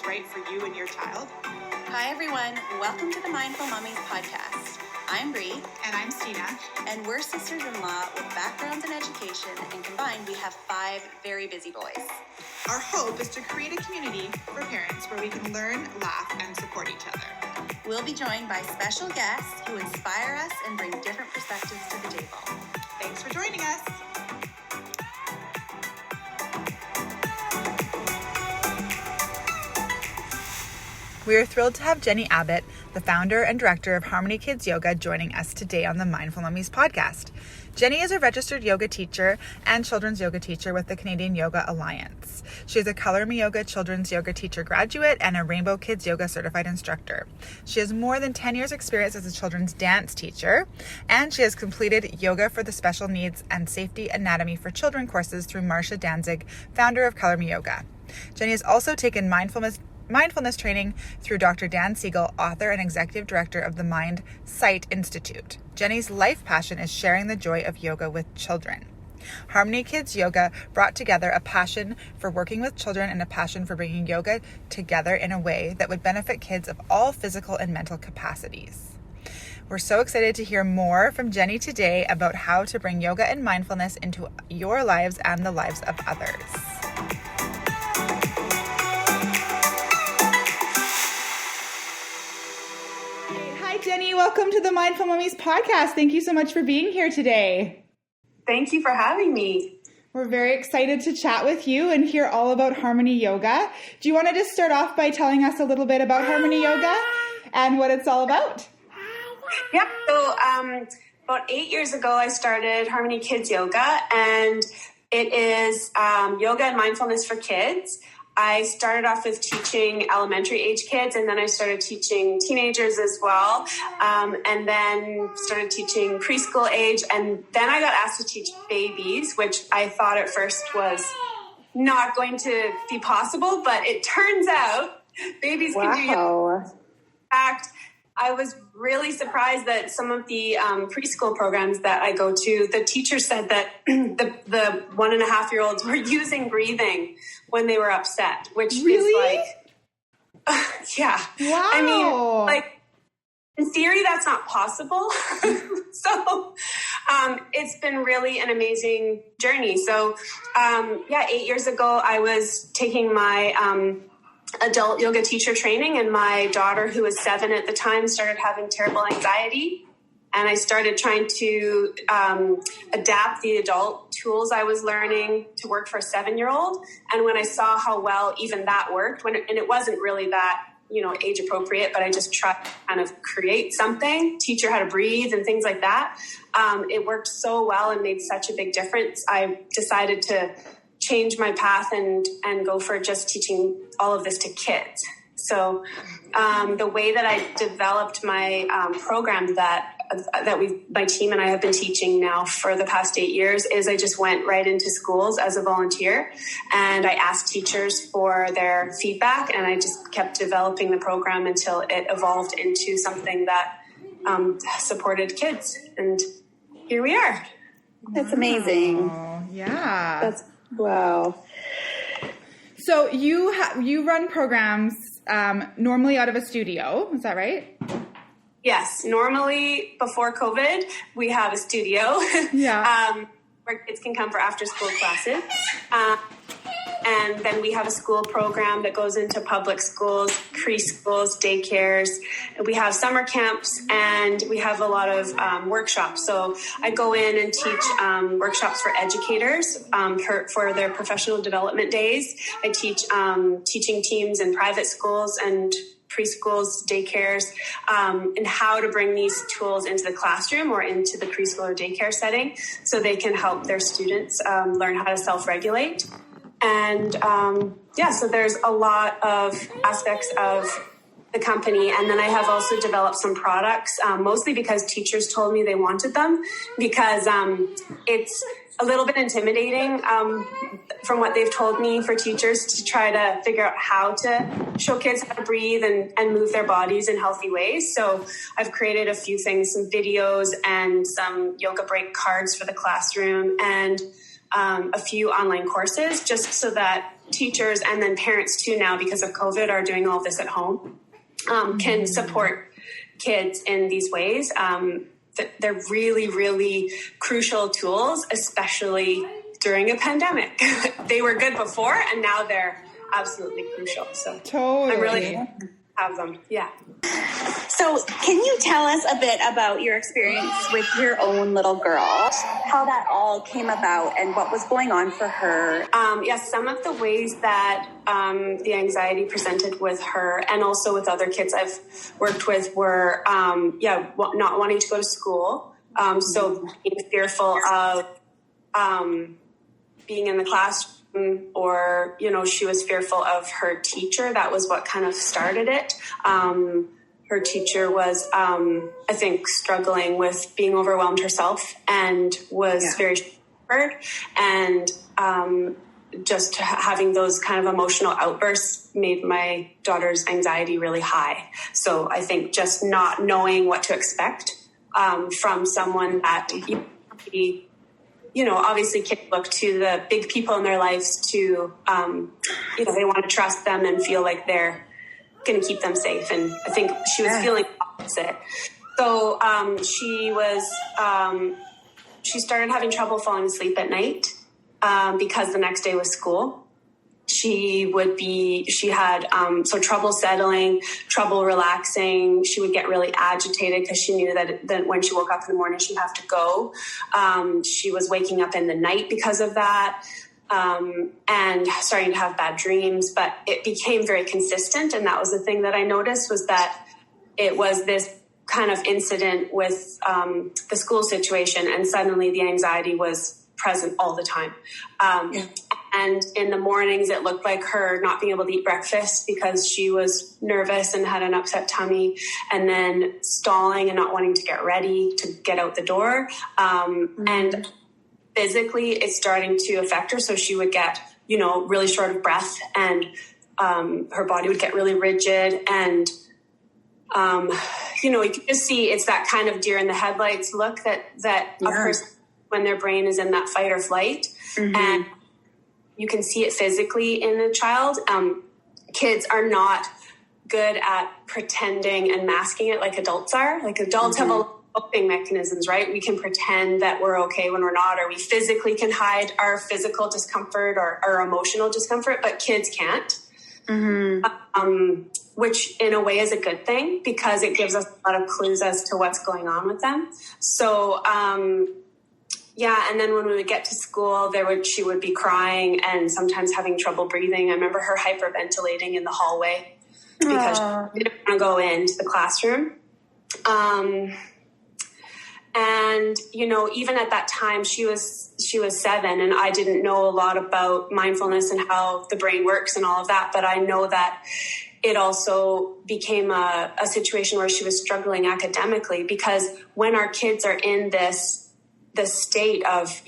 is right for you and your child. Hi everyone, welcome to the Mindful Mummies podcast. I'm Bree. And I'm Stina. And we're sisters-in-law with backgrounds in education, and combined we have 5 very busy boys. Our hope is to create a community for parents where we can learn, laugh, and support each other. We'll be joined by special guests who inspire us and bring different perspectives to the table. Thanks for joining us. We are thrilled to have Jennie Abbot, the founder and director of Harmony Kids Yoga, joining us today on the Mindful Mummies podcast. Jennie is a registered yoga teacher and children's yoga teacher with the Canadian Yoga Alliance. She is a Color Me Yoga children's yoga teacher graduate and a Rainbow Kids Yoga certified instructor. She has more than 10 years experience as a children's dance teacher, and she has completed Yoga for the Special Needs and Safety Anatomy for Children courses through Marsha Danzig, founder of Color Me Yoga. Jennie has also taken mindfulness training through Dr. Dan Siegel, author and executive director of the Mindsight Institute. Jennie's life passion is sharing the joy of yoga with children. Harmony Kids Yoga brought together a passion for working with children and a passion for bringing yoga together in a way that would benefit kids of all physical and mental capacities. We're so excited to hear more from Jennie today about how to bring yoga and mindfulness into your lives and the lives of others. Jennie, welcome to the Mindful Mummies podcast. Thank you so much for being here today. Thank you for having me. We're very excited to chat with you and hear all about Harmony Yoga. Do you want to just start off by telling us a little bit about Harmony Yoga and what it's all about? Yeah, so about 8 years ago, I started Harmony Kids Yoga, and it is yoga and mindfulness for kids. I started off with teaching elementary age kids, and then I started teaching teenagers as well, and then started teaching preschool age, and then I got asked to teach babies, which I thought at first was not going to be possible, but it turns out babies can do yoga. In fact, I was really surprised that some of the preschool programs that I go to, the teacher said that the 1.5-year-olds were using breathing when they were upset, which is like, yeah. Wow. I mean, like, in theory, that's not possible. So it's been really an amazing journey. So 8 years ago, I was taking my adult yoga teacher training, and my daughter, who was 7 at the time, started having terrible anxiety, and I started trying to adapt the adult tools I was learning to work for a 7-year-old. And when I saw how well even that worked, and it wasn't really that age appropriate, but I just tried to kind of create something, teach her how to breathe and things like that. It worked so well and made such a big difference. I decided to change my path and go for just teaching all of this to kids. So the way that I developed my program that my team and I have been teaching now for the past 8 years is I just went right into schools as a volunteer, and I asked teachers for their feedback, and I just kept developing the program until it evolved into something that supported kids. And here we are. That's amazing. Yeah. Wow. So you run programs normally out of a studio, is that right? Yes. Normally, before COVID, we have a studio where kids can come for after-school classes. And then we have a school program that goes into public schools, preschools, daycares. We have summer camps, and we have a lot of workshops. So I go in and teach workshops for educators for their professional development days. I teach teaching teams in private schools and preschools, daycares, and how to bring these tools into the classroom or into the preschool or daycare setting so they can help their students learn how to self-regulate. And so there's a lot of aspects of the company. And then I have also developed some products, mostly because teachers told me they wanted them, because it's a little bit intimidating from what they've told me for teachers to try to figure out how to show kids how to breathe and move their bodies in healthy ways. So I've created a few things, some videos and some yoga break cards for the classroom, and a few online courses, just so that teachers and then parents too now, because of COVID, are doing all of this at home, can support kids in these ways. They're really, really crucial tools, especially during a pandemic. They were good before, and now they're absolutely crucial. So Totally. I'm really happy to have them. Yeah. So can you tell us a bit about your experience with your own little girl, how that all came about and what was going on for her? Some of the ways that the anxiety presented with her and also with other kids I've worked with were, not wanting to go to school. So being fearful of being in the classroom, or, she was fearful of her teacher. That was what kind of started it. Her teacher was, I think, struggling with being overwhelmed herself and was very scared, and just having those kind of emotional outbursts made my daughter's anxiety really high. So I think just not knowing what to expect from someone that, obviously kids look to the big people in their lives to, they want to trust them and feel like they're going to keep them safe. And I think she was feeling opposite. So she started having trouble falling asleep at night because the next day was school. She had trouble settling, trouble relaxing. She would get really agitated because she knew that when she woke up in the morning, she'd have to go. She was waking up in the night because of that. And starting to have bad dreams, but it became very consistent. And that was the thing that I noticed, was that it was this kind of incident with the school situation, and suddenly the anxiety was present all the time. And in the mornings, it looked like her not being able to eat breakfast because she was nervous and had an upset tummy, and then stalling and not wanting to get ready to get out the door. And physically, it's starting to affect her. So she would get, really short of breath, and her body would get really rigid. And, you can just see it's that kind of deer in the headlights look that a person, when their brain is in that fight or flight. And you can see it physically in a child. Kids are not good at pretending and masking it like adults are. Like adults have a coping mechanisms, right? We can pretend that we're okay when we're not, or we physically can hide our physical discomfort or our emotional discomfort, but kids can't. Which in a way is a good thing, because it gives us a lot of clues as to what's going on with them. So, and then when we would get to school, she would be crying and sometimes having trouble breathing. I remember her hyperventilating in the hallway because she didn't want to go into the classroom. And, even at that time, she was 7, and I didn't know a lot about mindfulness and how the brain works and all of that. But I know that it also became a situation where she was struggling academically, because when our kids are in this state of,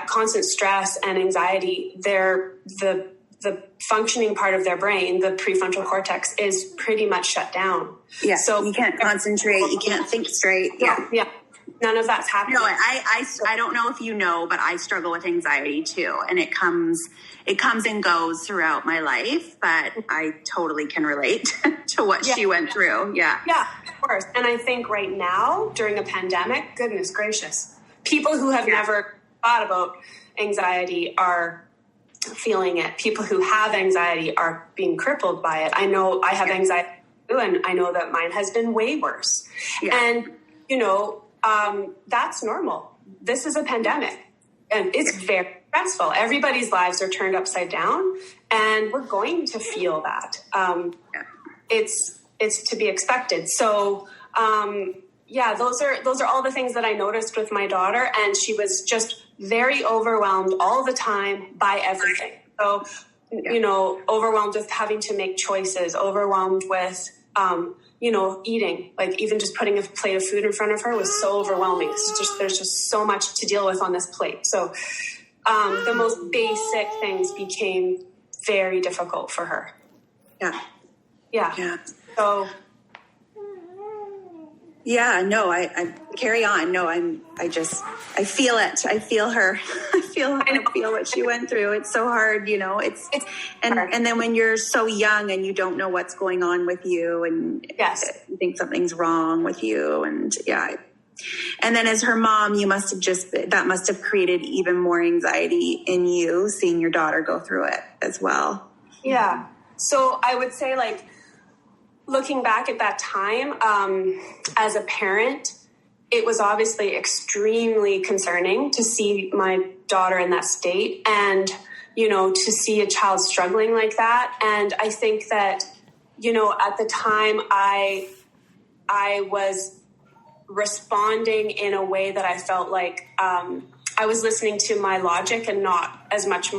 constant stress and anxiety, the functioning part of their brain, the prefrontal cortex, is pretty much shut down. Yeah. So you can't concentrate. You can't think straight. Yeah. None of that's happening. No, I don't know if you know, but I struggle with anxiety too. And it comes and goes throughout my life, but I totally can relate to what she went through. Yeah. Yeah, of course. And I think right now, during a pandemic, goodness gracious, people who have never thought about anxiety are feeling it. People who have anxiety are being crippled by it. I know I have anxiety too, and I know that mine has been way worse. Yeah. And, that's normal. This is a pandemic, and it's very stressful. Everybody's lives are turned upside down, and we're going to feel that. It's to be expected. So, those are all the things that I noticed with my daughter, and she was just very overwhelmed all the time by everything. So, overwhelmed with having to make choices, overwhelmed with, eating, like even just putting a plate of food in front of her was so overwhelming. There's just so much to deal with on this plate. So, the most basic things became very difficult for her. Yeah. Yeah. So, Yeah, no, I carry on. No, I feel it. I feel her. I feel what she went through. It's so hard, you know, and then when you're so young and you don't know what's going on with you and you think something's wrong with you. And and then as her mom, that must have created even more anxiety in you, seeing your daughter go through it as well. Yeah. So I would say, like, looking back at that time, as a parent, it was obviously extremely concerning to see my daughter in that state and, you know, to see a child struggling like that. And I think that, you know, at the time I was responding in a way that I felt like I was listening to my logic and not as much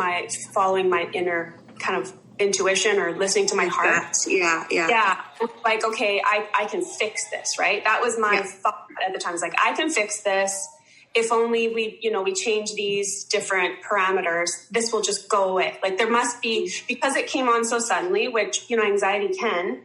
following my inner kind of intuition or listening to my heart. Yeah. Like, okay, I can fix this, right? That was my thought at the time. It's like, I can fix this. If only we change these different parameters, this will just go away. Like, there must be, because it came on so suddenly, which, you know, anxiety can,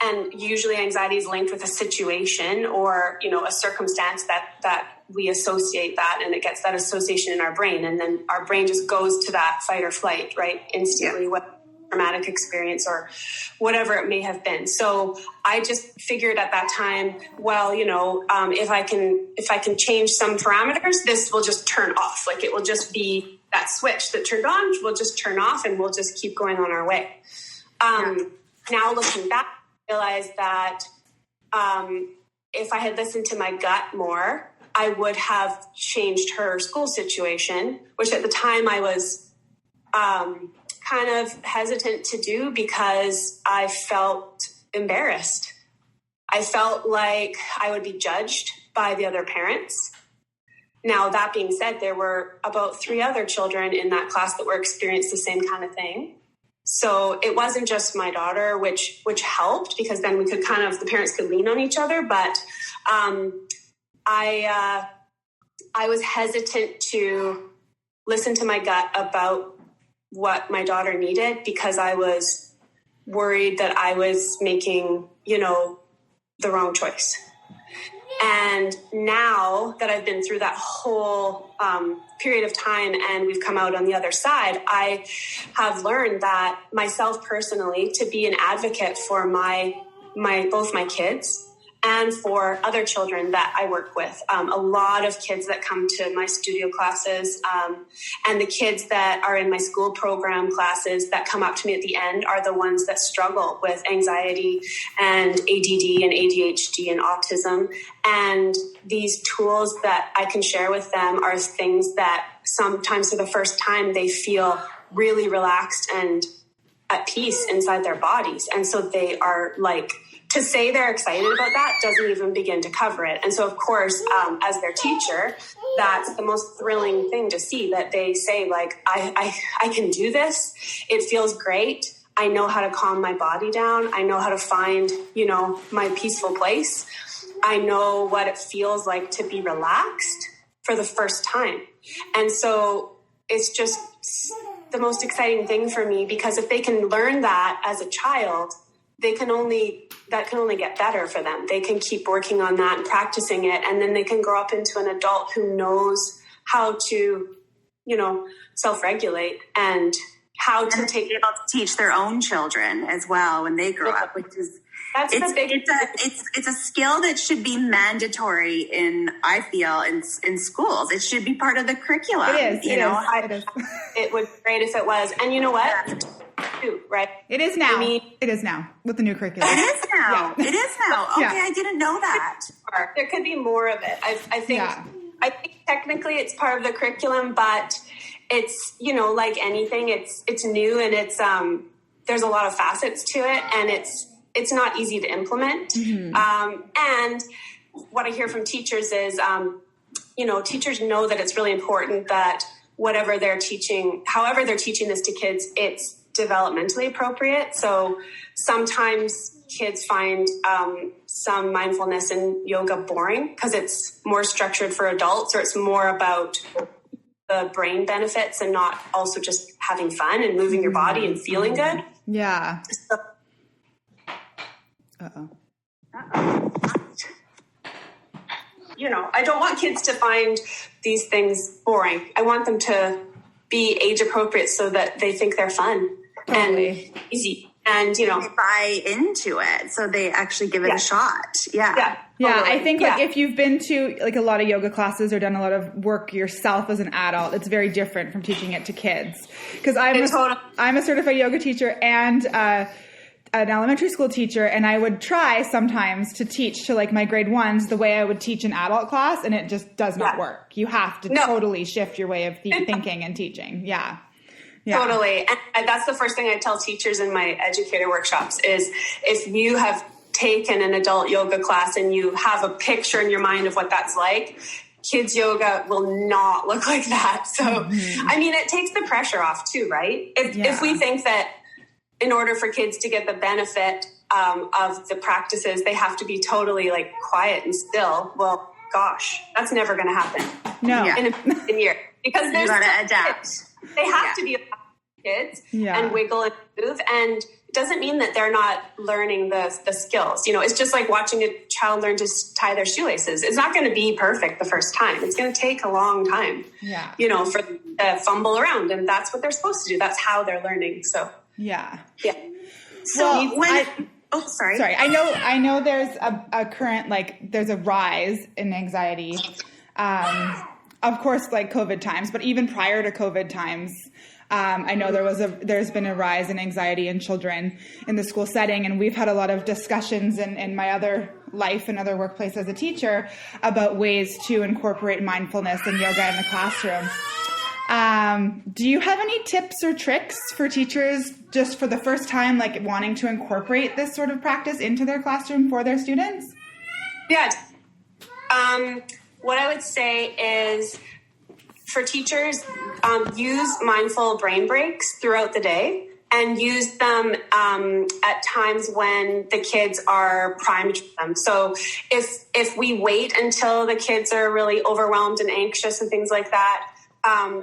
and usually anxiety is linked with a situation or, you know, a circumstance that we associate that, and it gets that association in our brain. And then our brain just goes to that fight or flight, right? Instantly, what traumatic experience or whatever it may have been. So I just figured at that time, well, you know, if I can change some parameters, this will just turn off. Like, it will just be that switch that turned on will just turn off, and we'll just keep going on our way. Now looking back, I realized that if I had listened to my gut more, I would have changed her school situation, which at the time I was kind of hesitant to do because I felt embarrassed. I felt like I would be judged by the other parents. Now, that being said, there were about 3 other children in that class that were experiencing the same kind of thing. So it wasn't just my daughter, which helped, because then we could the parents could lean on each other. But I was hesitant to listen to my gut about what my daughter needed, because I was worried that I was making, you know, the wrong choice. And now that I've been through that whole period of time and we've come out on the other side, I have learned that myself personally, to be an advocate for both my kids and for other children that I work with. A lot of kids that come to my studio classes and the kids that are in my school program classes that come up to me at the end are the ones that struggle with anxiety and ADD and ADHD and autism. And these tools that I can share with them are things that sometimes for the first time they feel really relaxed and at peace inside their bodies. And so they are like, to say they're excited about that doesn't even begin to cover it. And so, of course, as their teacher, that's the most thrilling thing to see, that they say, like, I can do this. It feels great. I know how to calm my body down. I know how to find, you know, my peaceful place. I know what it feels like to be relaxed for the first time. And so it's just the most exciting thing for me, because if they can learn that as a child, that can only get better for them. They can keep working on that and practicing it. And then they can grow up into an adult who knows how to, you know, self-regulate and how to be able to teach their own children as well when they grow up, which is, it's a skill that should be mandatory I feel in schools. It should be part of the curriculum. It is. It would be great if it was. And you know what? Right? It is now. It is now with the new curriculum. It is now. Yeah. It is now. Okay, yeah. I didn't know that. There could be more of it. I think technically it's part of the curriculum, but it's, you know, like anything, it's new, and it's there's a lot of facets to it, and it's not easy to implement. Mm-hmm. And what I hear from teachers is, you know, teachers know that it's really important that whatever they're teaching, however they're teaching this to kids, it's developmentally appropriate. So sometimes kids find some mindfulness and yoga boring because it's more structured for adults, or it's more about the brain benefits and not also just having fun and moving your body and feeling good. Yeah. So, Uh-oh. I don't want kids to find these things boring. I want them to be age appropriate so that they think they're fun and easy. And, they buy into it. So they actually give it a shot. Yeah. Yeah, Totally. I think if you've been to like a lot of yoga classes or done a lot of work yourself as an adult, it's very different from teaching it to kids. Because I'm a certified yoga teacher and an elementary school teacher, and I would try sometimes to teach to like my grade ones the way I would teach an adult class, and it just does not work. You have to totally shift your way of thinking and teaching. Yeah. Totally. And that's the first thing I tell teachers in my educator workshops is if you have taken an adult yoga class and you have a picture in your mind of what that's like, kids yoga will not look like that. So, I mean, it takes the pressure off too, right? If we think that in order for kids to get the benefit of the practices, they have to be totally like quiet and still, well, gosh, that's never going to happen. No. In a year. Because there's got to adapt. They have to be kids and wiggle and move. And it doesn't mean that they're not learning the skills. It's just like watching a child learn to tie their shoelaces. It's not going to be perfect the first time. It's going to take a long time, for them to fumble around. And that's what they're supposed to do. That's how they're learning. So, So sorry. I know there's a current, there's a rise in anxiety. Of course, like COVID times, but even prior to COVID times, I know there's been a rise in anxiety in children in the school setting, and we've had a lot of discussions in my other life and other workplace as a teacher about ways to incorporate mindfulness and yoga in the classroom. Do you have any tips or tricks for teachers just for the first time, like wanting to incorporate this sort of practice into their classroom for their students? Yeah. What I would say is for teachers, use mindful brain breaks throughout the day and use them at times when the kids are primed for them. So if we wait until the kids are really overwhelmed and anxious and things like that,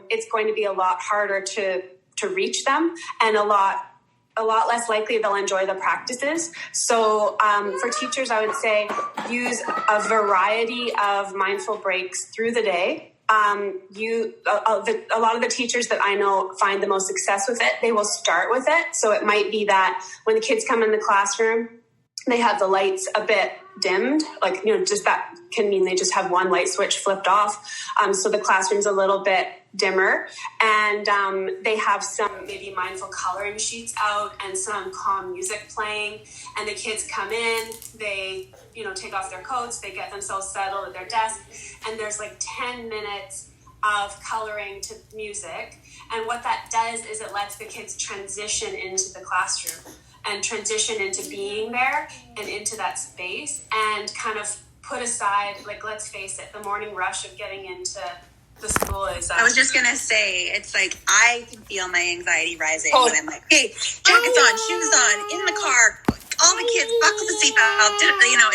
it's going to be a lot harder to reach them and a lot less likely they'll enjoy the practices. So for teachers, I would say use a variety of mindful breaks through the day. A lot of the teachers that I know find the most success with it, they will start with it. So it might be that when the kids come in the classroom, they have the lights a bit dimmed, just that can mean they just have one light switch flipped off. So the classroom's a little bit dimmer, and they have some maybe mindful coloring sheets out and some calm music playing, and the kids come in, they take off their coats, they get themselves settled at their desk, and there's 10 minutes of coloring to music. And what that does is it lets the kids transition into the classroom and transition into being there and into that space and kind of put aside, let's face it, the morning rush of getting into the school is... I was just going to say, it's I can feel my anxiety rising when I'm hey, jackets on, shoes on, in the car, all the kids, buckle the seatbelt,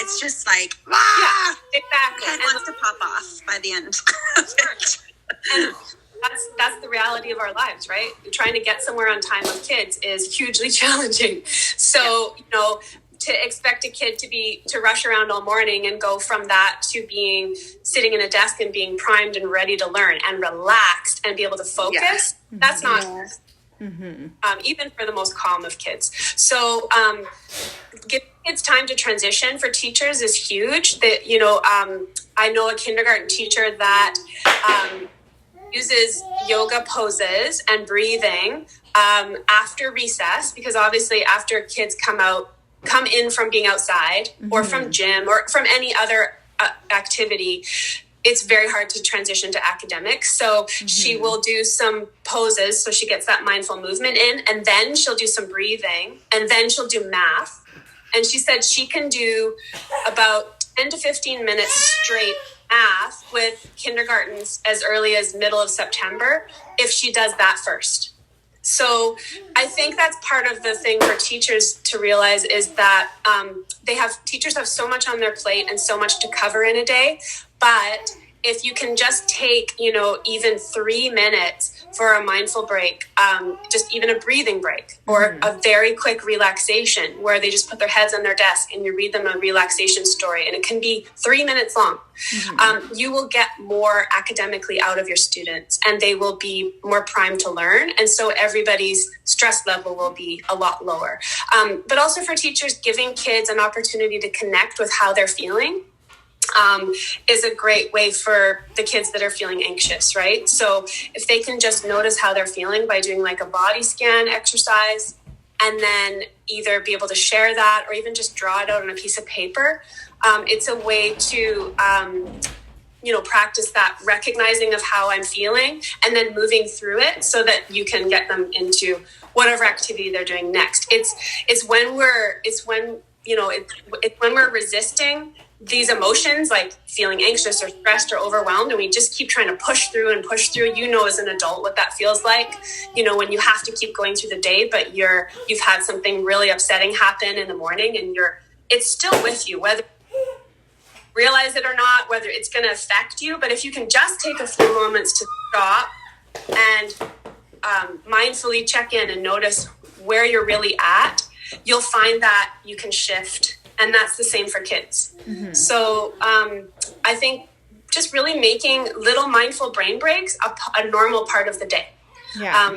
it's just Yeah, exactly. Head wants to pop off by the end. And that's the reality of our lives, right? Trying to get somewhere on time with kids is hugely challenging. So, to expect a kid to rush around all morning and go from that to being sitting in a desk and being primed and ready to learn and relaxed and be able to focus, that's not even for the most calm of kids. So giving kids time to transition for teachers is huge. That I know a kindergarten teacher that uses yoga poses and breathing after recess, because obviously after kids come in from being outside or from gym or from any other activity, it's very hard to transition to academics. So she will do some poses so she gets that mindful movement in, and then she'll do some breathing, and then she'll do math. And she said she can do about 10 to 15 minutes straight math with kindergartens as early as middle of September if she does that first. So I think that's part of the thing for teachers to realize is that teachers have so much on their plate and so much to cover in a day. But if you can just take, even 3 minutes for a mindful break, just even a breathing break or a very quick relaxation where they just put their heads on their desk and you read them a relaxation story, and it can be 3 minutes long. You will get more academically out of your students and they will be more primed to learn. And so everybody's stress level will be a lot lower. But also for teachers, giving kids an opportunity to connect with how they're feeling is a great way for the kids that are feeling anxious, right? So if they can just notice how they're feeling by doing like a body scan exercise, and then either be able to share that or even just draw it out on a piece of paper, it's a way to, practice that recognizing of how I'm feeling and then moving through it so that you can get them into whatever activity they're doing next. It's when we're resisting these emotions, like feeling anxious or stressed or overwhelmed, and we just keep trying to push through. As an adult what that feels like, when you have to keep going through the day, but you've had something really upsetting happen in the morning, and it's still with you, whether you realize it or not, whether it's going to affect you. But if you can just take a few moments to stop and mindfully check in and notice where you're really at, you'll find that you can shift. And that's the same for kids. So I think just really making little mindful brain breaks a normal part of the day.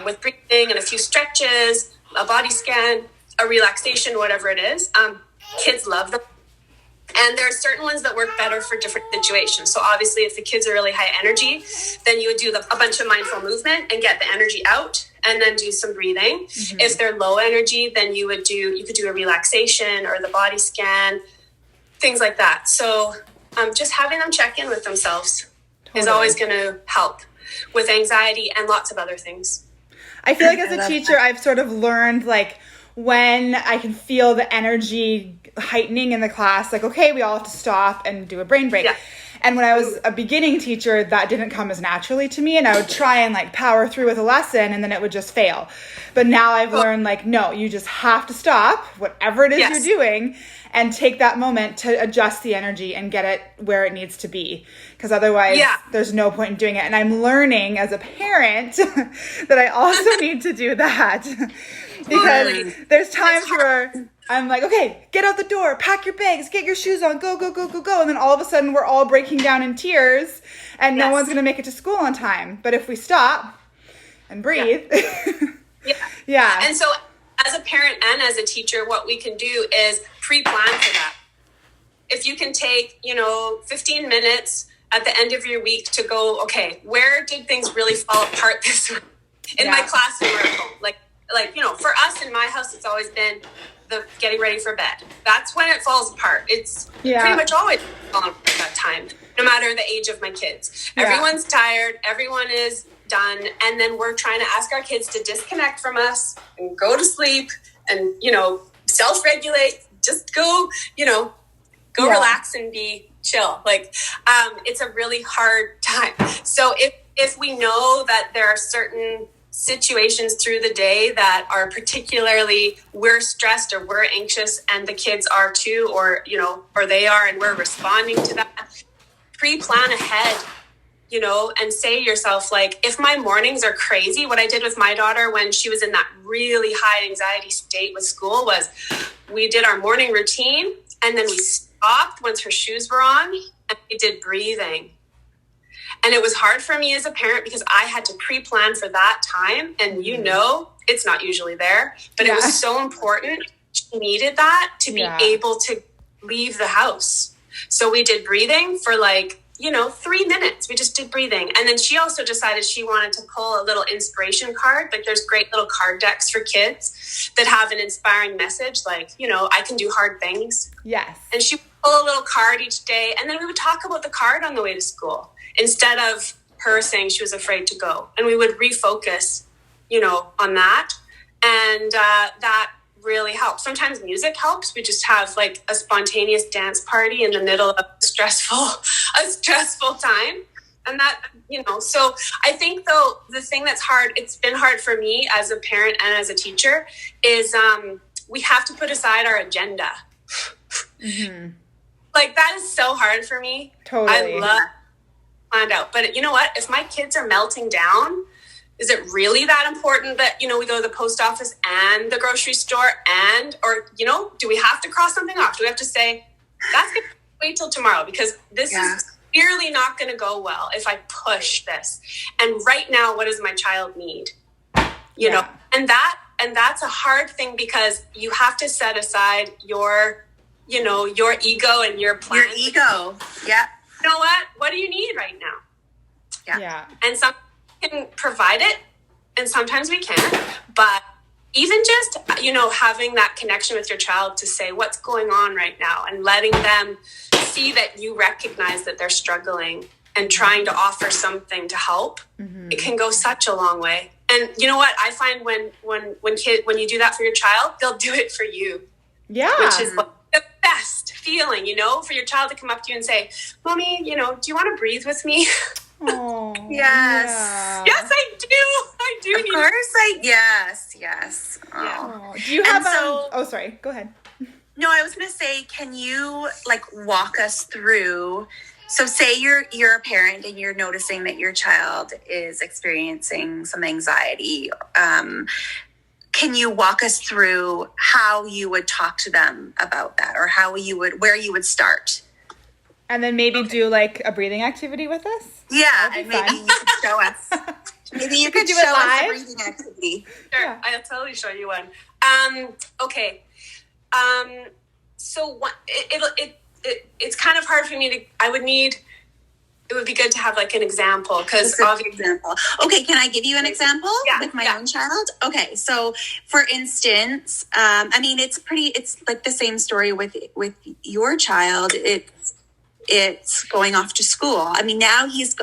With breathing and a few stretches, a body scan, a relaxation, whatever it is. Kids love them. And there are certain ones that work better for different situations. So obviously, if the kids are really high energy, then you would do a bunch of mindful movement and get the energy out, and then do some breathing. If they're low energy, then you could do a relaxation or the body scan, things like that. So just having them check in with themselves is always going to help with anxiety and lots of other things. I feel like as a teacher, I've sort of learned like when I can feel the energy heightening in the class, like, okay, we all have to stop and do a brain break. Yeah. And when I was a beginning teacher, that didn't come as naturally to me. And I would try and like power through with a lesson and then it would just fail. But now I've learned like, no, you just have to stop whatever it is you're doing and take that moment to adjust the energy and get it where it needs to be. Because otherwise there's no point in doing it. And I'm learning as a parent that I also need to do that. Because there's times where I'm like, okay, get out the door, pack your bags, get your shoes on, go, go, go, go, go. And then all of a sudden we're all breaking down in tears and no one's going to make it to school on time. But if we stop and breathe. Yeah. And so as a parent and as a teacher, what we can do is pre-plan for that. If you can take, 15 minutes at the end of your week to go, okay, where did things really fall apart this week in my classroom or at home? Like, for us in my house, it's always been the getting ready for bed. That's when it falls apart. It's pretty much always fallen apart at that time, no matter the age of my kids. Everyone's tired. Everyone is done. And then we're trying to ask our kids to disconnect from us and go to sleep and, self-regulate, just go relax and be chill. It's a really hard time. So if we know that there are certain situations through the day that are particularly we're stressed or we're anxious and the kids are too, or they are, and we're responding to that, pre-plan ahead, and say to yourself, like, if my mornings are crazy, what I did with my daughter when she was in that really high anxiety state with school was we did our morning routine and then we stopped once her shoes were on and we did breathing. And it was hard for me as a parent because I had to pre-plan for that time. And it's not usually there, but it was so important. She needed that to be able to leave the house. So we did breathing for 3 minutes. We just did breathing. And then she also decided she wanted to pull a little inspiration card. Like there's great little card decks for kids that have an inspiring message. Like, I can do hard things. Yes. And she would pull a little card each day. And then we would talk about the card on the way to school, instead of her saying she was afraid to go. And we would refocus, on that. And that really helps. Sometimes music helps. We just have like a spontaneous dance party in the middle of a stressful time. And that, so I think though, the thing that's hard, it's been hard for me as a parent and as a teacher is we have to put aside our agenda. Like that is so hard for me. Totally. I love planned out. But you know what? If my kids are melting down, is it really that important that, we go to the post office and the grocery store or, do we have to cross something off? Do we have to say, that's going to wait till tomorrow because this is clearly not going to go well if I push this. And right now, what does my child need? You know, and that's a hard thing because you have to set aside your ego and your plan. Your ego. Yeah. You know what do you need right now? Yeah. And some can provide it and sometimes we can't, but even just, having that connection with your child to say what's going on right now and letting them see that you recognize that they're struggling and trying to offer something to help, it can go such a long way. And you know what? I find when you do that for your child, they'll do it for you. Yeah. Which is the best feeling, for your child to come up to you and say, Mommy, do you want to breathe with me? Oh, yes. Yeah. Yes, I do. I do. Of course, yes. Oh. Yeah. Do you have sorry, go ahead. No, I was going to say, can you walk us through? So say you're a parent and you're noticing that your child is experiencing some anxiety. Can you walk us through how you would talk to them about that, or where you would start? And then maybe do a breathing activity with us? Yeah, and maybe you could show us. Maybe you could show us a breathing activity. Sure, yeah. I'll totally show you one. Okay. So what, it's kind of hard for me to. It would be good to have an example because example. Okay, can I give you an example with my own child? Okay, so for instance, it's the same story with your child. It's going off to school. Now he's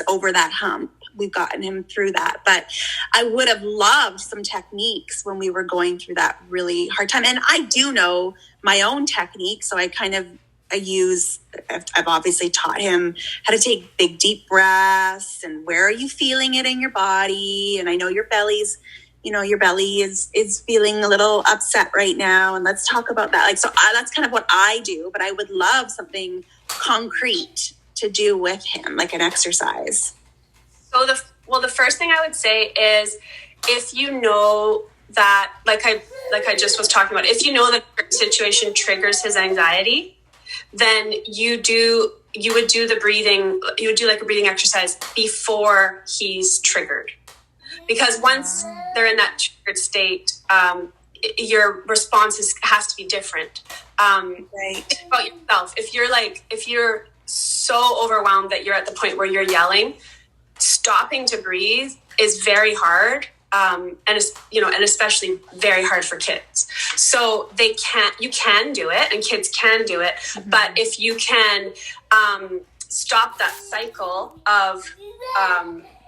over that hump. We've gotten him through that, but I would have loved some techniques when we were going through that really hard time. And I do know my own technique, so I've obviously taught him how to take big, deep breaths and where are you feeling it in your body? And I know your belly is feeling a little upset right now. And let's talk about that. That's kind of what I do, but I would love something concrete to do with him, like an exercise. So the first thing I would say is if you know that, like I just was talking about, if you know that the situation triggers his anxiety, then you would do a breathing exercise before he's triggered. Because once they're in that triggered state, your response has to be different. Right. Think about yourself. If you're so overwhelmed that you're at the point where you're yelling, stopping to breathe is very hard. And especially very hard for kids. So you can do it and kids can do it. Mm-hmm. But if you can stop that cycle of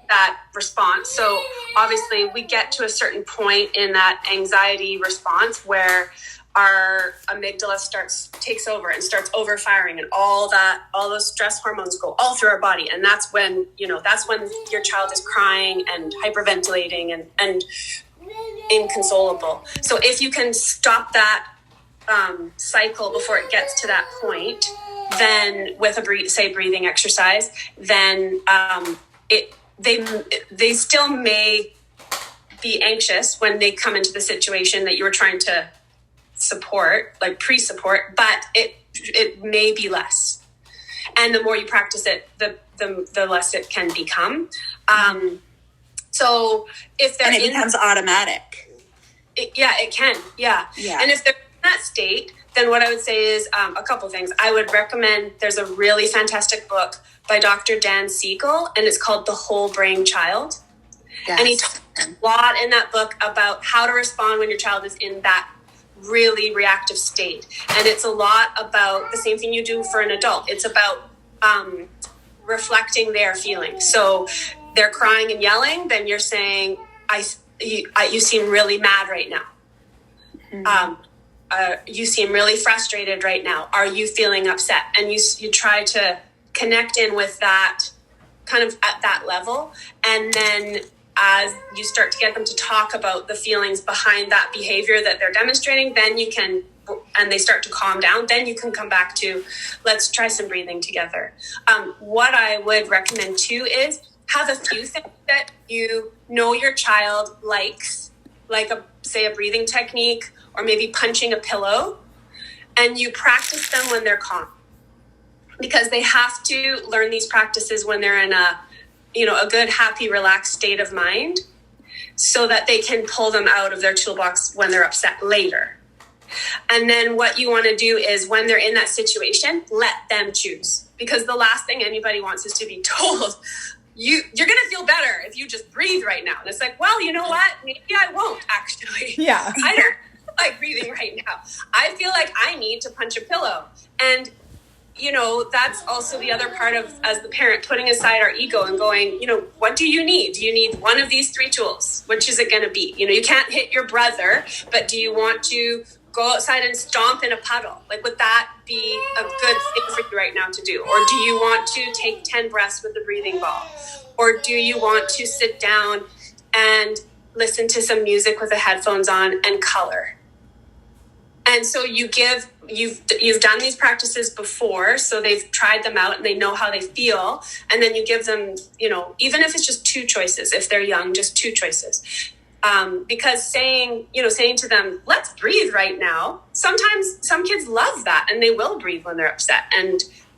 that response. So obviously we get to a certain point in that anxiety response where our amygdala takes over and starts overfiring, and all those stress hormones go all through our body. And that's when your child is crying and hyperventilating and inconsolable. So if you can stop that cycle before it gets to that point, then with a breathing exercise, then they still may be anxious when they come into the situation that you were trying to support, pre-support, but it may be less. And the more you practice it, the less it can become. So if they're it becomes automatic. It can. Yeah. And if they're in that state, then what I would say is a couple things. I would recommend, there's a really fantastic book by Dr. Dan Siegel, and it's called The Whole Brain Child. Yes. And he talks a lot in that book about how to respond when your child is in that really reactive state. And it's a lot about the same thing you do for an adult. It's about reflecting their feelings. So they're crying and yelling, then you're saying, you seem really mad right now. Mm-hmm. You seem really frustrated right now. Are you feeling upset? And you try to connect in with that kind of at that level. And then as you start to get them to talk about the feelings behind that behavior that they're demonstrating, then you can, and they start to calm down, then you can come back to, let's try some breathing together. What I would recommend too is have a few things that you know your child likes, like say a breathing technique or maybe punching a pillow, and you practice them when they're calm, because they have to learn these practices when they're in a good, happy, relaxed state of mind, so that they can pull them out of their toolbox when they're upset later. And then what you want to do is, when they're in that situation, let them choose, because the last thing anybody wants is to be told, you're going to feel better if you just breathe right now. And it's like, well, you know what? Maybe I won't actually. Yeah. I don't feel like breathing right now. I feel like I need to punch a pillow. And, that's also the other part of, as the parent, putting aside our ego and going, what do you need? Do you need one of these 3 tools? Which is it going to be? You can't hit your brother, but do you want to go outside and stomp in a puddle? Like, would that be a good thing for you right now to do? Or do you want to take 10 breaths with the breathing ball? Or do you want to sit down and listen to some music with the headphones on and color? And so you've done these practices before, so they've tried them out and they know how they feel. And then you give them, even if it's just 2 choices, if they're young, just 2 choices. Because saying to them, let's breathe right now. Sometimes some kids love that and they will breathe when they're upset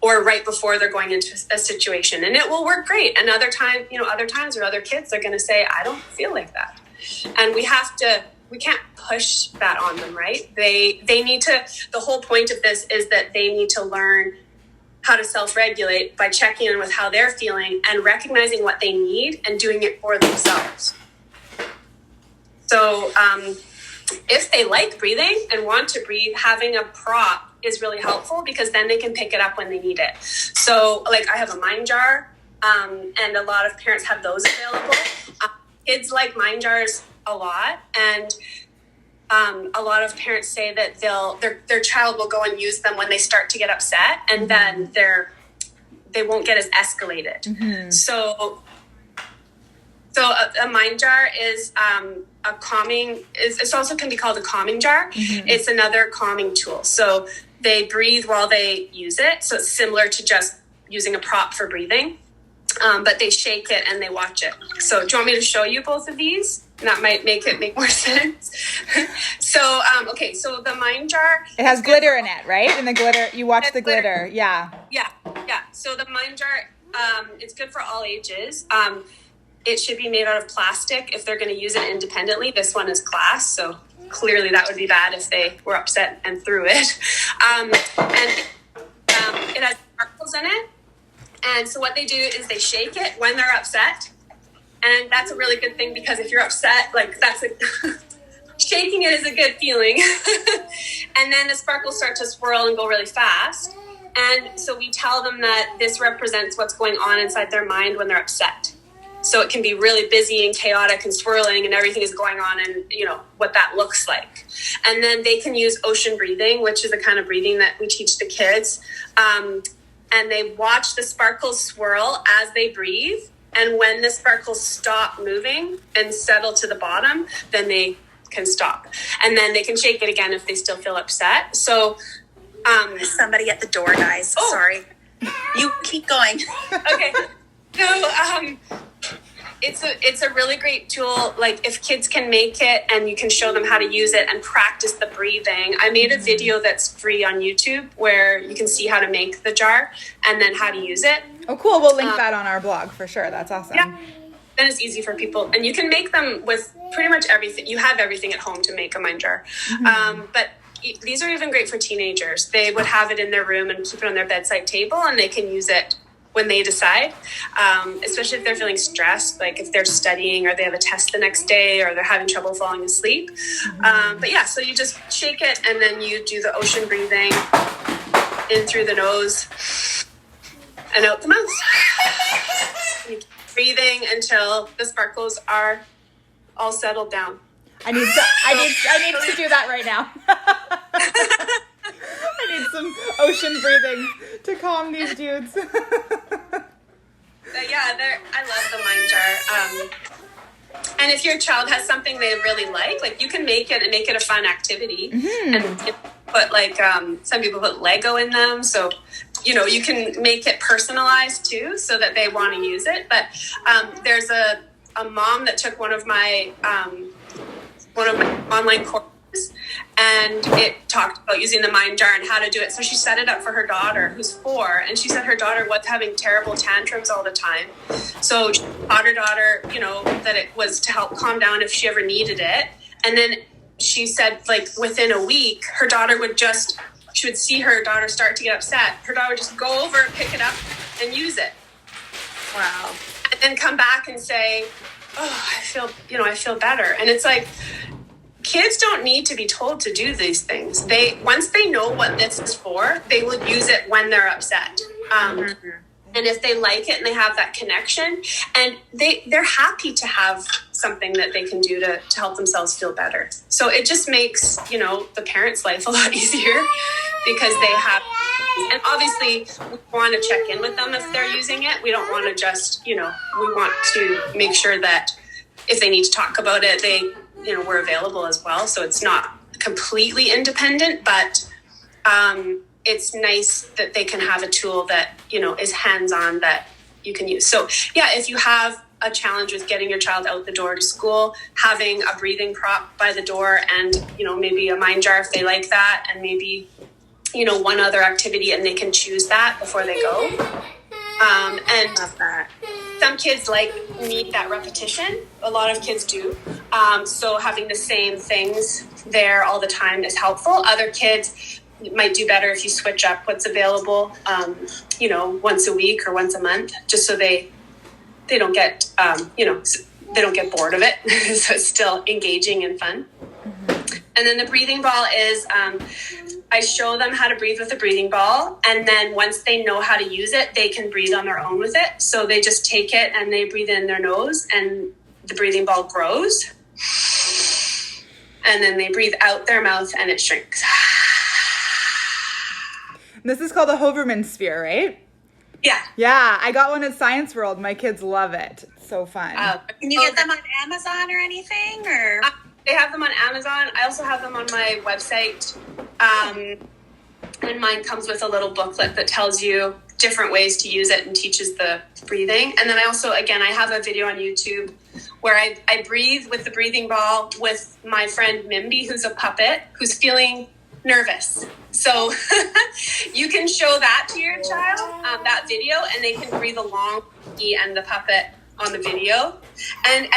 or right before they're going into a situation, and it will work great. And other times or other kids are going to say, I don't feel like that. And we can't push that on them, right? They need to, the whole point of this is that they need to learn how to self-regulate by checking in with how they're feeling and recognizing what they need and doing it for themselves. So if they like breathing and want to breathe, having a prop is really helpful, because then they can pick it up when they need it. So like, I have a mind jar, and a lot of parents have those available. Kids like mind jars a lot, and a lot of parents say that their child will go and use them when they start to get upset, and then they won't get as escalated. Mm-hmm. So a mind jar is a calming. It also can be called a calming jar. Mm-hmm. It's another calming tool. So they breathe while they use it. So it's similar to just using a prop for breathing, but they shake it and they watch it. So do you want me to show you both of these? That might make more sense. So so the mind jar. It has glitter in it, right? And the glitter, you watch the glitter. Yeah. Yeah. So the mind jar, it's good for all ages. It should be made out of plastic if they're going to use it independently. This one is glass, so clearly that would be bad if they were upset and threw it. It has sparkles in it. And so what they do is they shake it when they're upset. And that's a really good thing, because if you're upset, shaking it is a good feeling. And then the sparkles start to swirl and go really fast. And so we tell them that this represents what's going on inside their mind when they're upset. So it can be really busy and chaotic and swirling and everything is going on, and what that looks like. And then they can use ocean breathing, which is a kind of breathing that we teach the kids. And they watch the sparkles swirl as they breathe. And when the sparkles stop moving and settle to the bottom, then they can stop. And then they can shake it again if they still feel upset. So there's somebody at the door, guys. Oh. Sorry. You keep going. Okay. So it's a really great tool. Like, if kids can make it and you can show them how to use it and practice the breathing. I made a video that's free on YouTube where you can see how to make the jar and then how to use it. Oh, cool. We'll link that on our blog for sure. That's awesome. Yeah. Then it's easy for people. And you can make them with pretty much everything. You have everything at home to make a mind jar. Mm-hmm. But these are even great for teenagers. They would have it in their room and keep it on their bedside table, and they can use it when they decide, especially if they're feeling stressed, like if they're studying or they have a test the next day or they're having trouble falling asleep. Mm-hmm. But yeah, so you just shake it and then you do the ocean breathing in through the nose and out the mouth. You keep breathing until the sparkles are all settled down. I need to do that right now. I need some ocean breathing to calm these dudes. I love the mind jar. And if your child has something they really like you can make it and make it a fun activity. Mm-hmm. And put some people put Lego in them. So you can make it personalized too, so that they want to use it. But there's a mom that took one of my online courses, and it talked about using the mind jar and how to do it. So she set it up for her daughter, who's 4, and she said her daughter was having terrible tantrums all the time. So she taught her daughter, that it was to help calm down if she ever needed it. And then she said, like, within a week, her daughter she would see her daughter start to get upset. Her daughter would just go over, pick it up, and use it. Wow. And then come back and say, oh, I feel better. And it's like, kids don't need to be told to do these things. Once they know what this is for, they will use it when they're upset. And if they like it and they have that connection, and they're happy to have something that they can do to help themselves feel better. So it just makes, the parents' life a lot easier, because they have, and obviously we want to check in with them if they're using it. We don't want to just, we want to make sure that if they need to talk about it, we're available as well. So it's not completely independent, but it's nice that they can have a tool that, is hands-on that you can use. So yeah, if you have a challenge with getting your child out the door to school, having a breathing prop by the door, and, maybe a mind jar if they like that, and maybe, one other activity, and they can choose that before they go. And some kids need that repetition. A lot of kids do. So having the same things there all the time is helpful. Other kids might do better if you switch up what's available, once a week or once a month, just so they don't get, they don't get bored of it. So it's still engaging and fun. And then the breathing ball is, I show them how to breathe with a breathing ball. And then once they know how to use it, they can breathe on their own with it. So they just take it and they breathe in their nose, and the breathing ball grows. And then they breathe out their mouth and it shrinks. This is called a Hoberman Sphere, right? Yeah. Yeah, I got one at Science World. My kids love it. It's so fun. Can you get them on Amazon or anything? Or they have them on Amazon. I also have them on my website. And mine comes with a little booklet that tells you different ways to use it and teaches the breathing. And then I also, again, I have a video on YouTube where I breathe with the breathing ball with my friend Mimby, who's a puppet, who's feeling nervous. So you can show that to your child, that video, and they can breathe along with me and the puppet on the video. And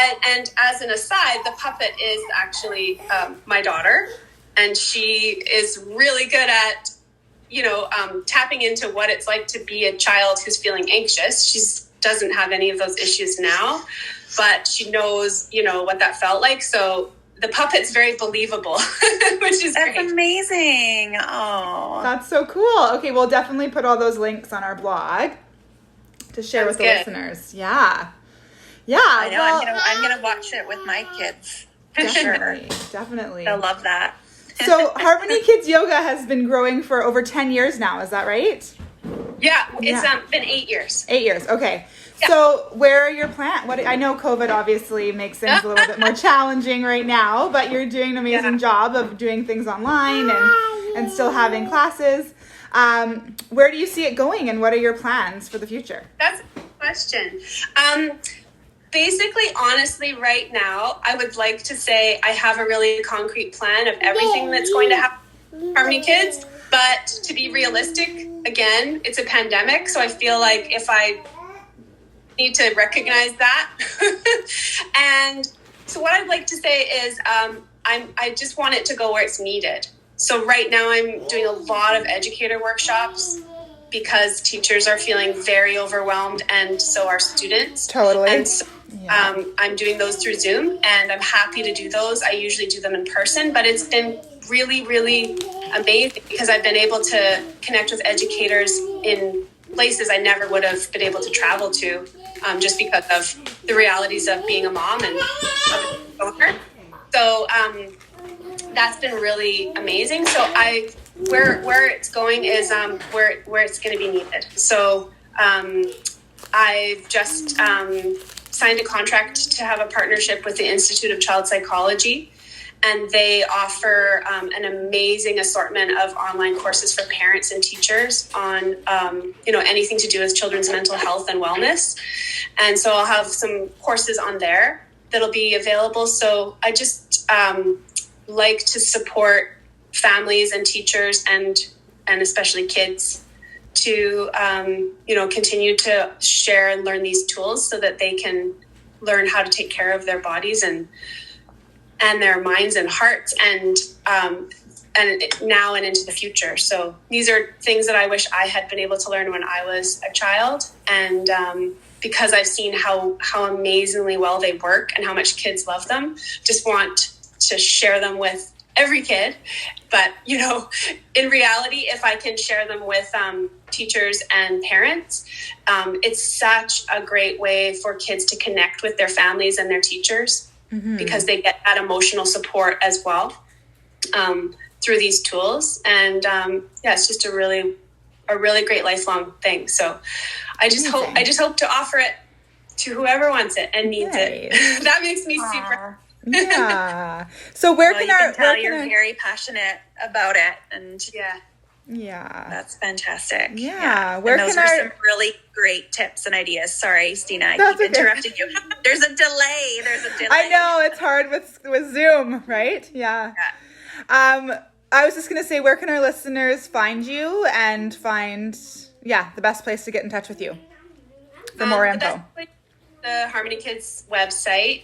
as an aside, the puppet is actually my daughter, and she is really good at, tapping into what it's like to be a child who's feeling anxious. She doesn't have any of those issues now, but she knows, what that felt like. So the puppet's very believable, which is That's great. amazing. Oh, That's so cool. Okay, we'll definitely put all those links on our blog to share with the listeners. Yeah. Yeah. I know. I'm gonna watch it with my kids. For sure. Definitely. They'll love that. So Harmony Kids Yoga has been growing for over 10 years now. Is that right? Yeah, it's been 8 years. 8 years. Okay. Yeah. So where are your plans? I know COVID obviously makes things a little bit more challenging right now, but you're doing an amazing job of doing things online and still having classes. Where do you see it going, and what are your plans for the future? That's a good question. Basically, honestly, right now, I would like to say I have a really concrete plan of everything that's going to happen with Harmony Kids. But to be realistic, again, it's a pandemic. So I feel like if I need to recognize that. And so what I'd like to say is I just want it to go where it's needed. So right now I'm doing a lot of educator workshops because teachers are feeling very overwhelmed, and so are students. Totally. And so, I'm doing those through Zoom, and I'm happy to do those. I usually do them in person, but it's been really, really amazing because I've been able to connect with educators in places I never would have been able to travel to, just because of the realities of being a mom and of a owner. So that's been really amazing. So where it's going is where it's going to be needed. So I've just signed a contract to have a partnership with the Institute of Child Psychology, and they offer an amazing assortment of online courses for parents and teachers on, anything to do with children's mental health and wellness. And so I'll have some courses on there that'll be available. So I just like to support families and teachers and especially kids to, continue to share and learn these tools so that they can learn how to take care of their bodies and their minds and hearts and now and into the future. So these are things that I wish I had been able to learn when I was a child. And because I've seen how amazingly well they work and how much kids love them, just want to share them with every kid. But, in reality, if I can share them with teachers and parents, it's such a great way for kids to connect with their families and their teachers because they get that emotional support as well through these tools. And it's just a really great lifelong thing. So I just hope to offer it to whoever wants it and needs it. That makes me super. Yeah. So where you're very passionate about it, and yeah, that's fantastic. Yeah. Where those were some really great tips and ideas. Sorry, Stina, I keep interrupting you. There's a delay. I know it's hard with Zoom, right? Yeah. I was just gonna say, where can our listeners find you and find the best place to get in touch with you for more info? The Harmony Kids website.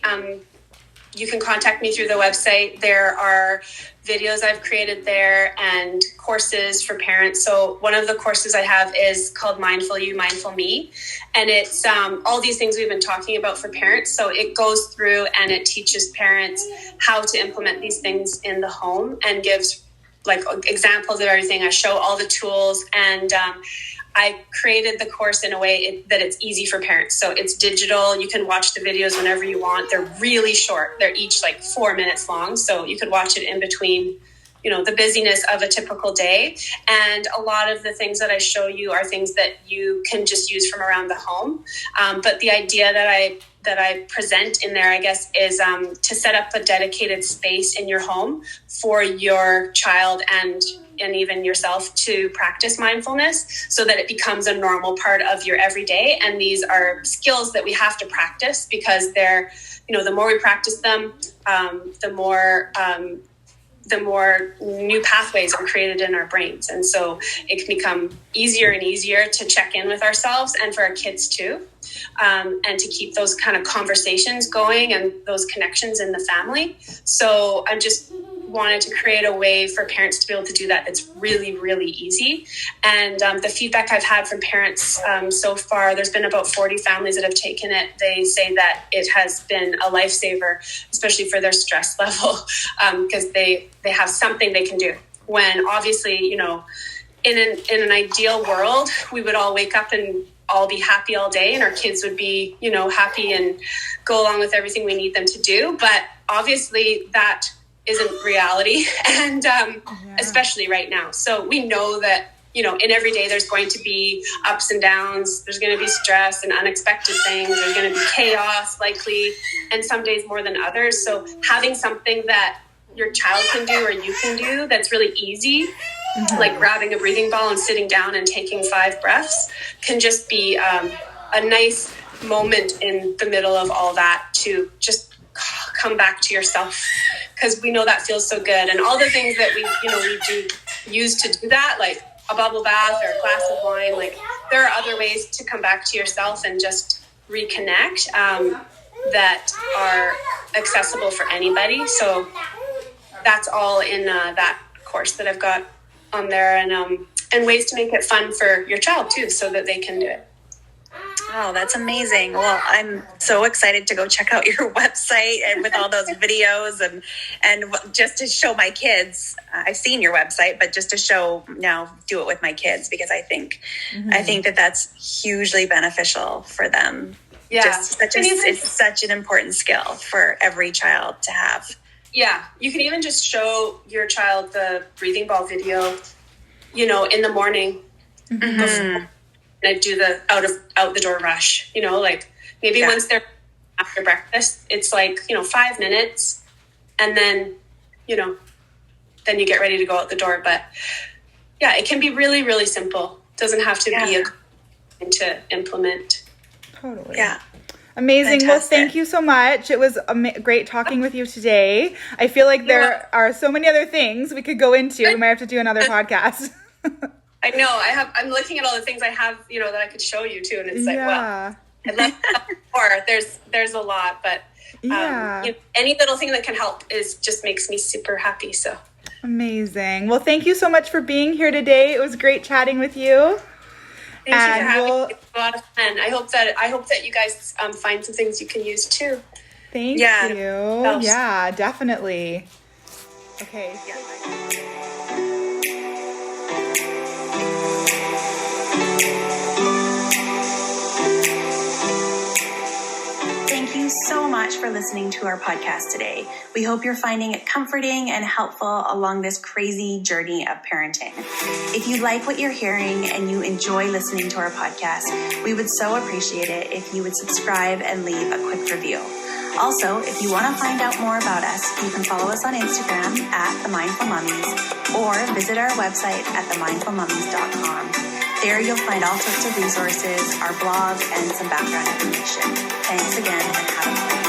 You can contact me through the website. There are videos I've created there and courses for parents. So one of the courses I have is called Mindful You, Mindful Me. And it's all these things we've been talking about for parents. So it goes through and it teaches parents how to implement these things in the home and gives examples of everything. I show all the tools, and I created the course in a way that it's easy for parents. So it's digital. You can watch the videos whenever you want. They're really short. They're each 4 minutes long. So you could watch it in between, the busyness of a typical day. And a lot of the things that I show you are things that you can just use from around the home. But the idea that I present in there, I guess, is to set up a dedicated space in your home for your child and even yourself to practice mindfulness so that it becomes a normal part of your everyday. And these are skills that we have to practice because they're, the more we practice them, the more new pathways are created in our brains. And so it can become easier and easier to check in with ourselves and for our kids too. And to keep those kind of conversations going and those connections in the family. So I'm just wanted to create a way for parents to be able to do that. It's really, really easy. And the feedback I've had from parents so far, there's been about 40 families that have taken it. They say that it has been a lifesaver, especially for their stress level, because they have something they can do. When obviously, in an ideal world, we would all wake up and all be happy all day and our kids would be, happy and go along with everything we need them to do. But obviously that isn't reality. And especially right now. So we know that, in every day there's going to be ups and downs. There's going to be stress and unexpected things. There's going to be chaos likely, and some days more than others. So having something that your child can do or you can do that's really easy, like grabbing a breathing ball and sitting down and taking 5 breaths, can just be a nice moment in the middle of all that to just come back to yourself, because we know that feels so good. And all the things that we do use to do that, like a bubble bath or a glass of wine, there are other ways to come back to yourself and just reconnect that are accessible for anybody. So that's all in that course that I've got on there, and ways to make it fun for your child too, so that they can do it. Oh, that's amazing. Well, I'm so excited to go check out your website and with all those videos and just to show my kids. I've seen your website, but just to do it with my kids, because I think that that's hugely beneficial for them. Yeah. It's such an important skill for every child to have. Yeah. You can even just show your child the breathing ball video, in the morning before I do the out the door rush, maybe once they're after breakfast, it's 5 minutes, and then then you get ready to go out the door. But yeah, it can be really, really simple. It doesn't have to be to implement. Totally. Yeah. Amazing. Fantastic. Well, thank you so much. It was great talking with you today. I feel like there are so many other things we could go into. We might have to do another podcast. I know. I'm looking at all the things I have, that I could show you too, and it's like, well, I'd love to help more. There's a lot, but any little thing that can help just makes me super happy. So amazing. Well, thank you so much for being here today. It was great chatting with you. Thank you for having me. It's a lot of fun. I hope that you guys find some things you can use too. Thank you. Yeah, definitely. Okay. Thank you so much for listening to our podcast today. We hope you're finding it comforting and helpful along this crazy journey of parenting. If you like what you're hearing and you enjoy listening to our podcast, we would so appreciate it if you would subscribe and leave a quick review. Also, if you want to find out more about us, you can follow us on Instagram at The Mindful Mummies or visit our website at themindfulmummies.com. There you'll find all sorts of resources, our blog, and some background information. Thanks again and have a great day.